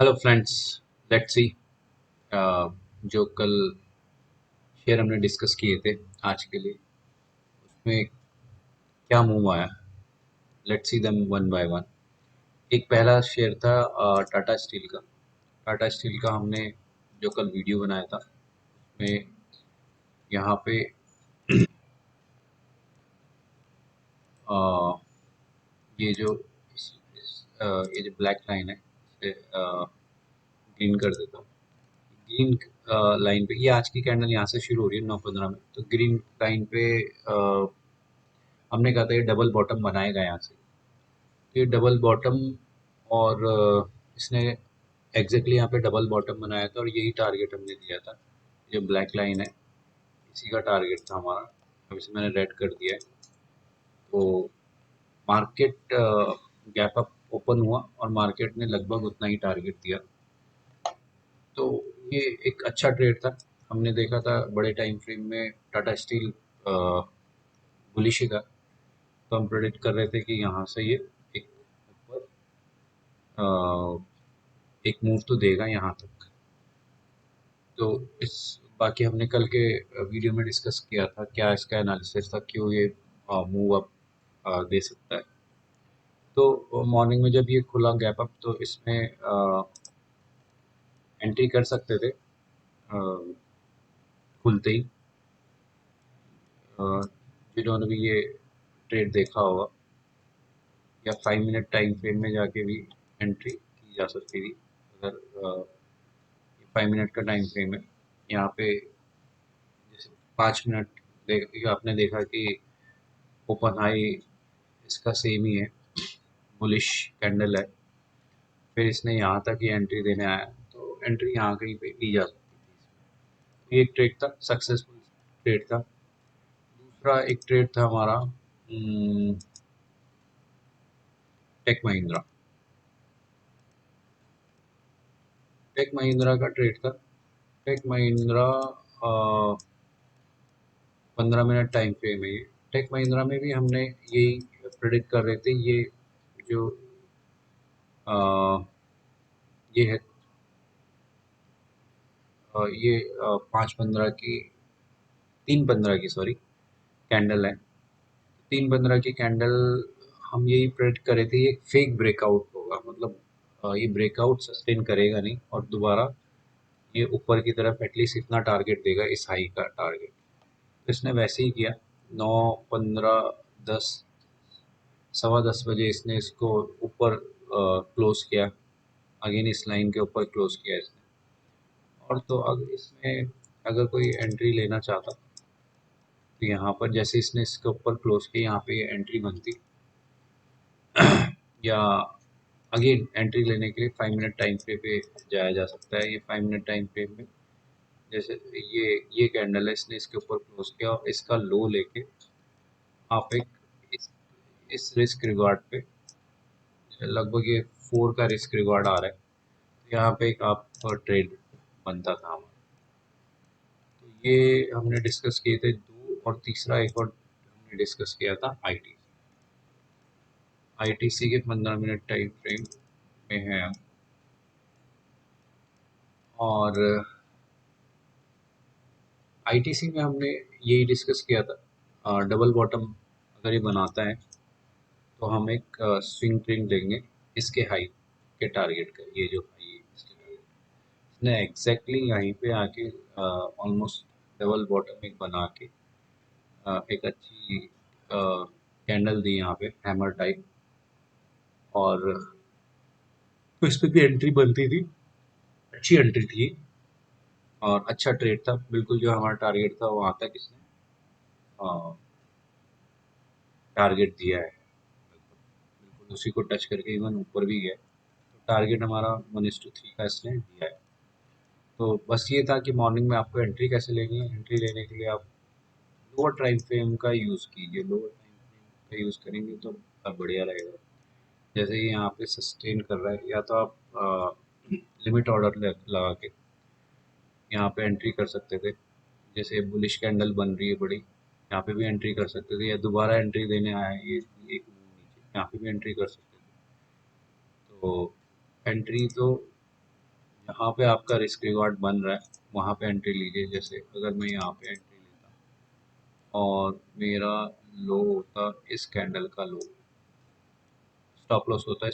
Hello friends, let's see. जो कल share हमने डिस्कस किए थे आज के लिए, उसमें क्या मूव आया। Let's see them one by one. एक पहला शेयर था टाटा स्टील का। टाटा स्टील का हमने जो कल वीडियो बनाया था उसमें यहाँ पे अ, ये जो ये जो ब्लैक लाइन है इसे ग्रीन कर देता हूँ। ग्रीन लाइन पे ये आज की कैंडल यहाँ से शुरू हो रही है 9:15 में, तो ग्रीन लाइन पे हमने कहा था ये डबल बॉटम बनाएगा यहाँ से। ये डबल बॉटम और इसने एग्जैक्टली यहाँ पे डबल बॉटम बनाया था और यही टारगेट हमने दिया था। ये ब्लैक लाइन है, इसी का टारगेट था हमारा। अब इसे मैंने रेड कर दिया है। तो मार्केट गैप अप ओपन हुआ और मार्केट ने लगभग उतना ही टारगेट दिया। तो ये एक अच्छा ट्रेड था। हमने देखा था बड़े टाइम फ्रेम में टाटा स्टील बुलिश का, तो हम प्रेडिक्ट कर रहे थे कि यहाँ से ये एक ऊपर एक मूव तो देगा यहाँ तक। तो इस बाकी हमने कल के वीडियो में डिस्कस किया था क्या इसका एनालिसिस था, क्यों ये मूव अप दे सकता है। तो मॉर्निंग में जब ये खुला गैप अप तो इसमें एंट्री कर सकते थे खुलते ही। जिन्होंने भी ये ट्रेड देखा होगा, या 5 मिनट टाइम फ्रेम में जाके भी एंट्री की जा सकती थी। अगर 5 मिनट का टाइम फ्रेम है, यहाँ पे जैसे 5 मिनट आपने देखा कि ओपन हाई इसका सेम ही है, बुलिश कैंडल है। फिर इसने यहाँ तक ही एंट्री देने आया, तो एंट्री यहाँ कहीं पे ली जा सकती थी। ये एक ट्रेड था, सक्सेसफुल ट्रेड था। दूसरा एक ट्रेड था हमारा टेक महिंद्रा। टेक महिंद्रा का ट्रेड था। Tech Mahindra 15 minute time frame है। ये टेक महिंद्रा में भी हमने यही प्रेडिक्ट कर रहे थे। ये जो अ, ये है ये 5:15 की 3:15 की सॉरी कैंडल है। 3:15 की कैंडल हम यही प्रेडिक्ट कर रहे थे, ये फेक ब्रेकआउट होगा। मतलब ये ब्रेकआउट सस्टेन करेगा नहीं और दोबारा ये ऊपर की तरफ एटलीस्ट इतना टारगेट देगा, इस हाई का टारगेट। तो इसने वैसे ही किया। 9:15 10 10:15 इसने इसको ऊपर क्लोज किया। अगेन इस लाइन के ऊपर क्लोज किया इसने। और तो अगर इसमें अगर कोई एंट्री लेना चाहता तो यहाँ पर जैसे इसने इसके ऊपर क्लोज किया, यहाँ पे एंट्री बनती। या अगेन एंट्री लेने के लिए 5 मिनट टाइम फ्रेम पे जाया जा सकता है। ये 5 मिनट टाइम फ्रेम में जैसे ये कैंडल है, इसने इसके ऊपर क्लोज किया और इसका लो लेके आप एक इस रिस्क रिवार्ड पे लगभग ये 4 का रिस्क रिवार्ड आ रहा है। तो यहाँ पे एक आप ट्रेड बनता था हमारा। तो ये हमने डिस्कस किए थे दो, और तीसरा एक और हमने डिस्कस किया था आईटी। आईटीसी के 15 मिनट टाइम फ्रेम में है हम। और आईटीसी में हमने यही डिस्कस किया था, डबल बॉटम अगर ये बनाता है तो हम एक स्विंग ट्रेड लेंगे इसके हाई के टारगेट का। ये जो हाई है इसके टारगेट, इसने एग्जैक्टली यहीं पे आके ऑलमोस्ट डबल बॉटम एक बना के एक अच्छी कैंडल दी यहाँ पे हैमर टाइप। और तो इस पे भी एंट्री बनती थी, अच्छी एंट्री थी और अच्छा ट्रेड था। बिल्कुल जो हमारा टारगेट था वहाँ तक इसने टारगेट दिया है। बिल्कुल उसी को टच करके इवन ऊपर भी गया। तो टारगेट हमारा 1:3 का इसने दिया है। तो बस ये था कि मॉर्निंग में आपको एंट्री कैसे लेनी है। एंट्री लेने के लिए आप लोअर टाइम फ्रेम का यूज़ कीजिए। लोअर टाइम फ्रेम का यूज़ करेंगे तो बढ़िया रहेगा। जैसे ये यहाँ पे सस्टेन कर रहा है, या तो आप लिमिट ऑर्डर लगा के यहाँ पे एंट्री कर सकते थे। जैसे बुलिश कैंडल बन रही है बड़ी, यहाँ पे भी एंट्री कर सकते थे, या दोबारा एंट्री देने आया है ये एक नीचे, यहाँ पे भी एंट्री कर सकते थे। तो एंट्री तो यहाँ पे आपका रिस्क रिवॉर्ड बन रहा है, वहाँ पे एंट्री लीजिए। जैसे अगर मैं यहाँ पे एंट्री लेता और मेरा लो होता इस कैंडल का लो, स्टॉप लॉस होता है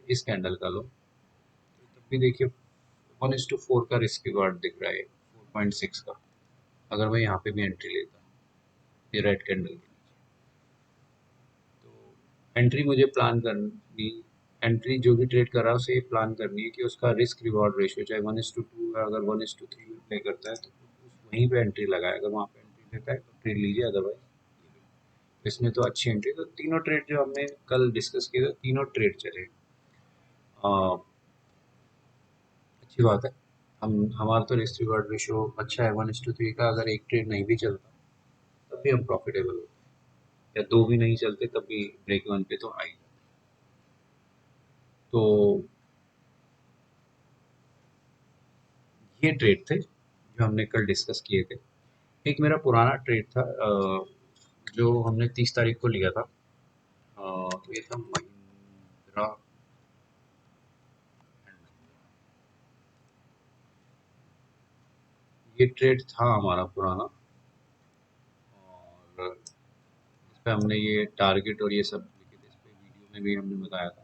इस कैंडल का लो, तब भी देखिए 1:4 का रिस्क रिवॉर्ड दिख रहा है, 4.6 का। अगर मैं यहाँ पे भी एंट्री लेता ये रेड कैंडल के नीचे, तो एंट्री मुझे प्लान करनी, एंट्री जो भी ट्रेड कर रहा है उसे ये प्लान करनी है कि उसका रिस्क रिवॉर्ड रेशियो चाहे 1:2 है, अगर 1:3 में प्ले करता है तो वहीं पे एंट्री लगाए। अगर वहाँ पे एंट्री लेता है तो ट्रेड लीजिए, अदरवाइज इसमें तो अच्छी एंट्री। तो तीनों ट्रेड जो हमने कल डिस्कस किए थे, तीनों ट्रेड चले। अच्छी बात है। हमारा तो रिस्क रिवॉर्ड रेशियो अच्छा है 1:3 का। अगर एक ट्रेड नहीं भी चलता तब भी हम प्रॉफिटेबल होते हैं, या दो भी नहीं चलते तब भी ब्रेक इवन पे तो आ ही जाते। तो ये ट्रेड थे जो हमने कल डिस्कस किए थे। एक मेरा पुराना ट्रेड था जो हमने 30 तारीख को लिया था। ये था महिंद्रा, ये ट्रेड था हमारा पुराना। और इस पे हमने ये टारगेट और ये सब लिखे थे, इस पे वीडियो में भी हमने बताया था।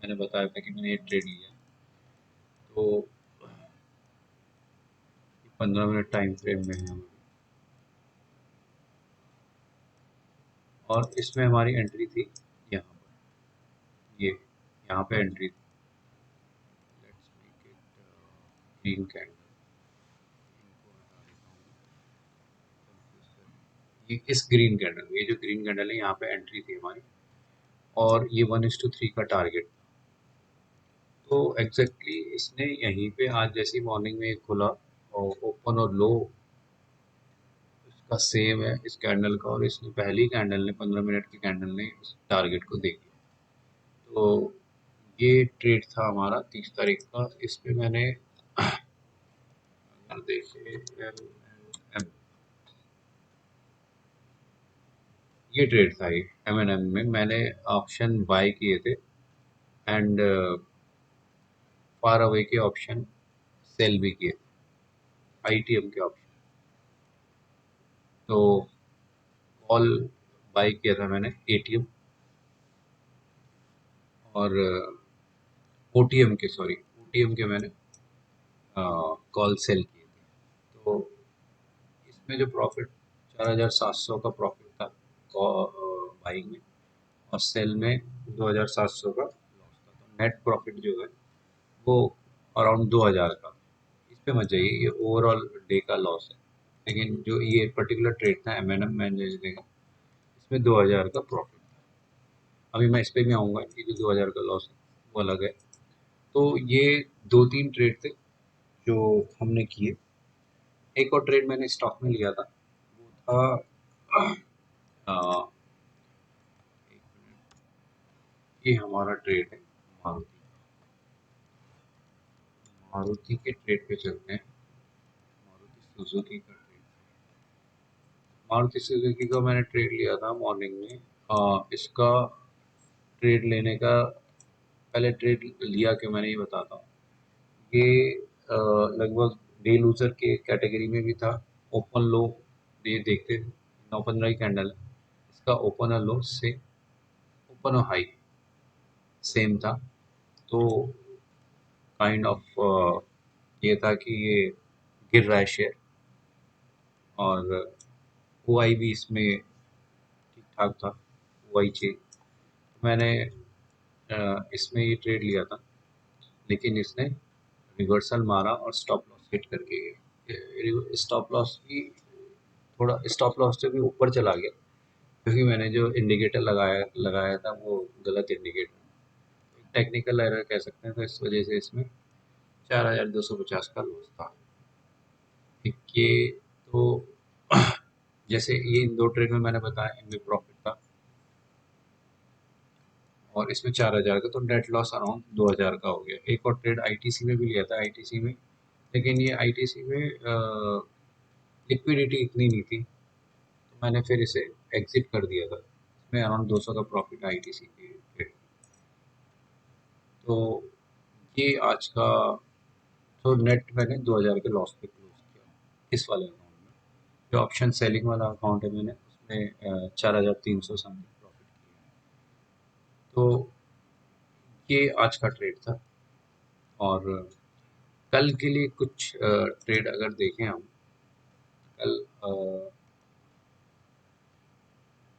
मैंने बताया था कि मैंने ये ट्रेड लिया। तो 15 मिनट टाइम फ्रेम में है हमारी, और इसमें हमारी एंट्री थी यहाँ पर, ये यहाँ पे एंट्री थी। Let's make it green candle, ये इस ग्रीन कैंडल, ये जो ग्रीन कैंडल है यहाँ पे एंट्री थी हमारी, और ये 1:3 का टारगेट। तो एग्जैक्टली इसने यहीं पे आज जैसी मॉर्निंग में खुला और ओपन और लो इसका सेम है इस कैंडल का, और इसने पहली कैंडल ने 15 मिनट की कैंडल ने इस टारगेट को देख लिया। तो ये ट्रेड था हमारा 30 तारीख का। इस पे मैंने अगर देखे ये ट्रेड था, ये M&M में मैंने ऑप्शन बाय किए थे, एंड फार अवे के ऑप्शन सेल भी किए थे, ITM के ऑप्शन। तो कॉल बाय किया था मैंने ATM, और OTM के, सॉरी OTM के मैंने कॉल सेल किए थे। तो इसमें जो प्रॉफिट 4,700 का प्रॉफिट था बाइंग में, और सेल में 2,700 का लॉस था। तो नेट प्रॉफिट जो है वो अराउंड 2,000 का। इस पे मत जाइए, ये ओवरऑल डे का लॉस है। लेकिन जो ये पर्टिकुलर ट्रेड था M&M मैनेजर का, इसमें 2,000 का प्रॉफिट था। अभी मैं इस पे भी आऊँगा कि जो 2,000 का लॉस है वो अलग है। तो ये दो तीन ट्रेड थे जो हमने किए। एक और ट्रेड मैंने स्टॉक में लिया था, वो था एक मिनट, ये हमारा ट्रेड है मारुति। मारुति के ट्रेड पे चलते हैं। मारुति सुजुकी का ट्रेड, मारुति सुजुकी का मैंने ट्रेड लिया था मॉर्निंग में। इसका ट्रेड लेने का, पहले ट्रेड लिया क्यों मैंने ये बताता हूँ। ये लगभग डे लूजर के कैटेगरी में भी था। ओपन लो ये देखते 9-15 की कैंडल है, इसका ओपन और लो से ओपन और हाई सेम था। तो काइंड ऑफ ये था कि ये गिर रहा है शेयर, और OI भी इसमें ठीक ठाक था, OI चेक। मैंने इसमें ये ट्रेड लिया था, लेकिन इसने रिवर्सल मारा और स्टॉप लॉस हिट करके गया। स्टॉप लॉस की थोड़ा, स्टॉप लॉस से भी ऊपर चला गया, क्योंकि मैंने जो इंडिकेटर लगाया लगाया था वो गलत इंडिकेटर, टेक्निकल एरर कह सकते हैं। तो इस वजह से इसमें 4,250 का लॉस था। ठीक, ये तो जैसे ये इन दो ट्रेड में मैंने बताया इनमें प्रॉफिट था, और इसमें 4,000 का, तो नेट लॉस अराउंड 2,000 का हो गया। एक और ट्रेड ITC में भी लिया था, ITC में, लेकिन ये ITC में लिक्विडिटी इतनी नहीं थी, तो मैंने फिर इसे एग्जिट कर दिया था। इसमें अराउंड 200 का प्रॉफिट ITC के ट्रेड। तो ये आज का तो नेट मैंने 2000 के लॉस पे क्लोज किया इस वाले अकाउंट में। जो ऑप्शन सेलिंग वाला अकाउंट है मैंने उसमें 4300 समथिंग प्रॉफिट किया है। तो ये आज का ट्रेड था। और कल के लिए कुछ ट्रेड अगर देखें हम, कल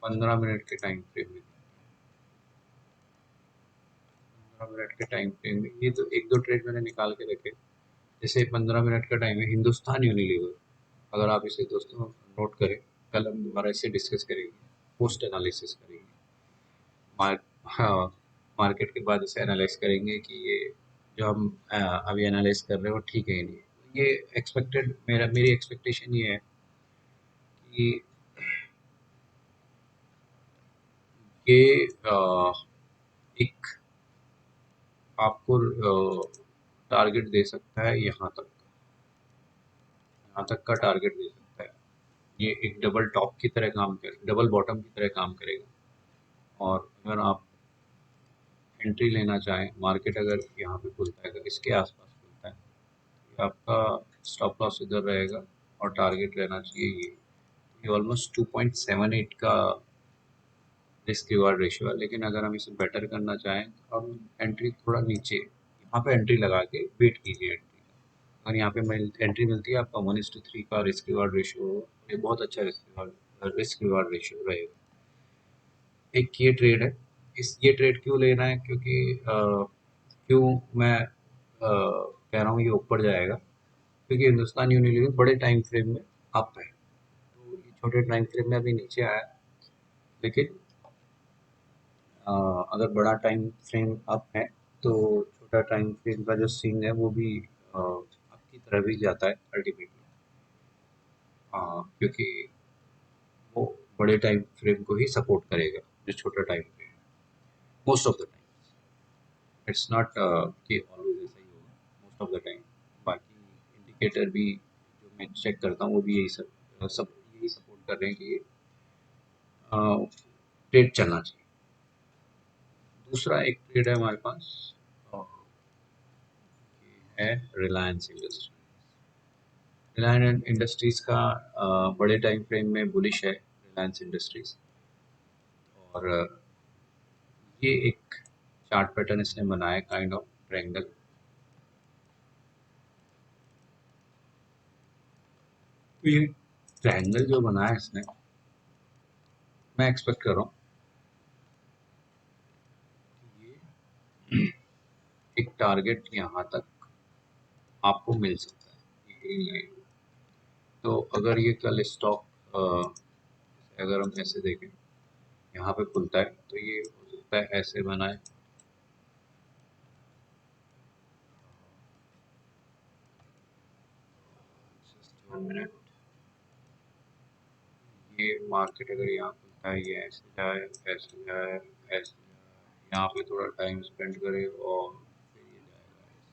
15 मिनट के टाइम फ्रेम में, 15 मिनट के टाइम फ्रेम में ये तो एक दो ट्रेड मैंने निकाल के रखे। जैसे 15 मिनट का टाइम है हिंदुस्तान यूनिलीवर, अगर आप इसे दोस्तों नोट करें, कल हम दोबारा इसे डिस्कस करेंगे, पोस्ट एनालिसिस करेंगे, हाँ, मार्केट के बाद इसे एनालाइज करेंगे कि ये जो हम अभी एनालाइज कर रहे हो ठीक है या नहीं। ये एक्सपेक्टेड, मेरी एक्सपेक्टेशन ये है कि ये एक आपको टारगेट दे सकता है, यहाँ तक का टारगेट दे सकता है। ये एक डबल टॉप की तरह काम कर, डबल बॉटम की तरह काम करेगा। और अगर आप एंट्री लेना चाहें, मार्केट अगर यहाँ पे खुलता है, अगर इसके आसपास खुलता है, तो आपका स्टॉप लॉस इधर रहेगा और टारगेट रहना चाहिए ये ऑलमोस्ट 2.78 का रिस्क रिवार्ड रेशियो है। लेकिन अगर हम इसे बेटर करना चाहें तो हम एंट्री थोड़ा नीचे, यहाँ पे एंट्री लगा के वेट कीजिए एंट्री का। अगर यहाँ पे एंट्री मिलती है, आपका 1:3 का रिस्क रिवार्ड रेशियो, ये बहुत अच्छा रिस्क रिवार्ड रेशियो रहेगा। एक ये ट्रेड है। ये ट्रेड क्यों लेना है, क्योंकि क्यों मैं कह रहा हूँ ये ऊपर जाएगा, क्योंकि हिंदुस्तान यूनिलीवर बड़े टाइम फ्रेम में अप है। तो ये छोटे टाइम फ्रेम में अभी नीचे आया, लेकिन अगर बड़ा टाइम फ्रेम अप है तो छोटा टाइम फ्रेम का जो सीन है वो भी आपकी तरफ ही जाता है अल्टीमेटली, क्योंकि वो बड़े टाइम फ्रेम को ही सपोर्ट करेगा जो छोटा time frame, most of the time. It's not कि ऑलवेज ऐसा ही होगा, मोस्ट ऑफ द टाइम। बाकी इंडिकेटर भी जो मैं चेक करता हूँ वो भी यही सपोर्ट कर रहे हैं कि ट्रेड चलना चाहिए। दूसरा एक ट्रेड है हमारे पास, ये है रिलायंस इंडस्ट्री। रिलायंस इंडस्ट्रीज का बड़े टाइम फ्रेम में बुलिश है रिलायंस इंडस्ट्रीज। और ये एक चार्ट पैटर्न इसने बनाया, काइंड ऑफ ट्रायंगल। तो ये ट्रायंगल जो बनाया है इसने, मैं एक्सपेक्ट कर रहा हूँ कि ये एक टारगेट यहाँ तक आपको मिल सकता है, ये लाइन। तो अगर ये कल स्टॉक अगर हम ऐसे देखें, यहाँ पे खुलता है तो ये हो सकता है ऐसे बनाए, ये मार्केट अगर यहाँ खुलता है, ये ऐसे जाए, ऐसे जाए, ऐसे जाए, यहाँ पे थोड़ा टाइम स्पेंड करे और फिर ये जाएगा ऐसे।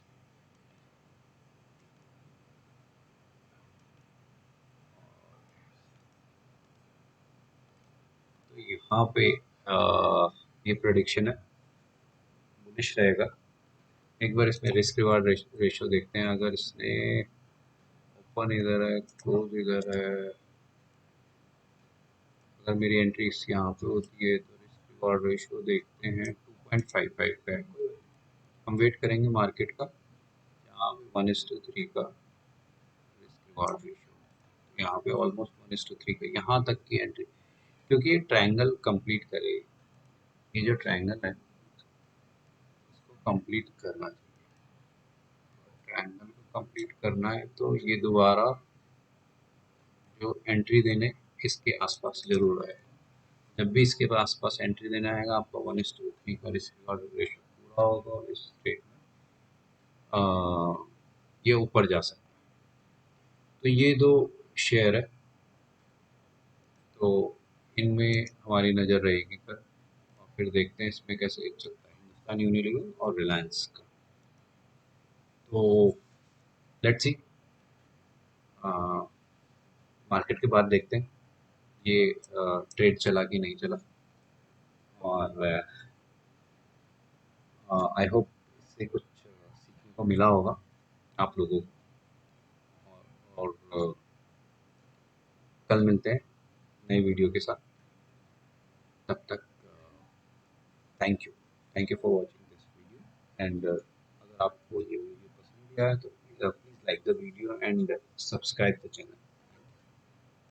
तो यहाँ पे ये प्रेडिक्शन है, बुलिश रहेगा। एक बार इसमें रिस्क रिवार्ड रेशियो देखते हैं। अगर इसने ओपन इधर है, क्लोज इधर है, अगर मेरी एंट्री यहाँ पे होती है तो रिस्क रिवार्ड रेशियो देखते हैं 2.55 का है। हम वेट करेंगे मार्केट का, यहाँ पे 1:3 का रिस्क रिवार्ड रेशियो, यहाँ पे ऑलमोस्ट 1:3 का, यहाँ तक की एंट्री, क्योंकि ये ट्रायंगल कंप्लीट करेगी। ये जो ट्रायंगल है इसको कंप्लीट करना चाहिए। ट्रायंगल को कंप्लीट करना है तो ये दोबारा जो एंट्री देने इसके आसपास जरूर आए। जब भी इसके आसपास एंट्री देने आएगा, आपका 1:3 का रिस्क रिवार्ड रेशियो पूरा होगा और इस ट्रेड में ये ऊपर जा सकता है। तो ये दो शेयर है, तो इनमें हमारी नज़र रहेगी कल। और फिर देखते हैं इसमें कैसे चलता है हिंदुस्तान यूनिलीवर और रिलायंस का। तो लेट्स सी, मार्केट के बाद देखते हैं ये ट्रेड चला कि नहीं चला। और आई होप इससे कुछ सीखने को मिला होगा। आप लोगों को। और कल मिलते हैं नई वीडियो के साथ। तब तक thank you, thank you for watching this video. And अगर आपको ये वीडियो पसंद आया तो please like the video and subscribe the channel.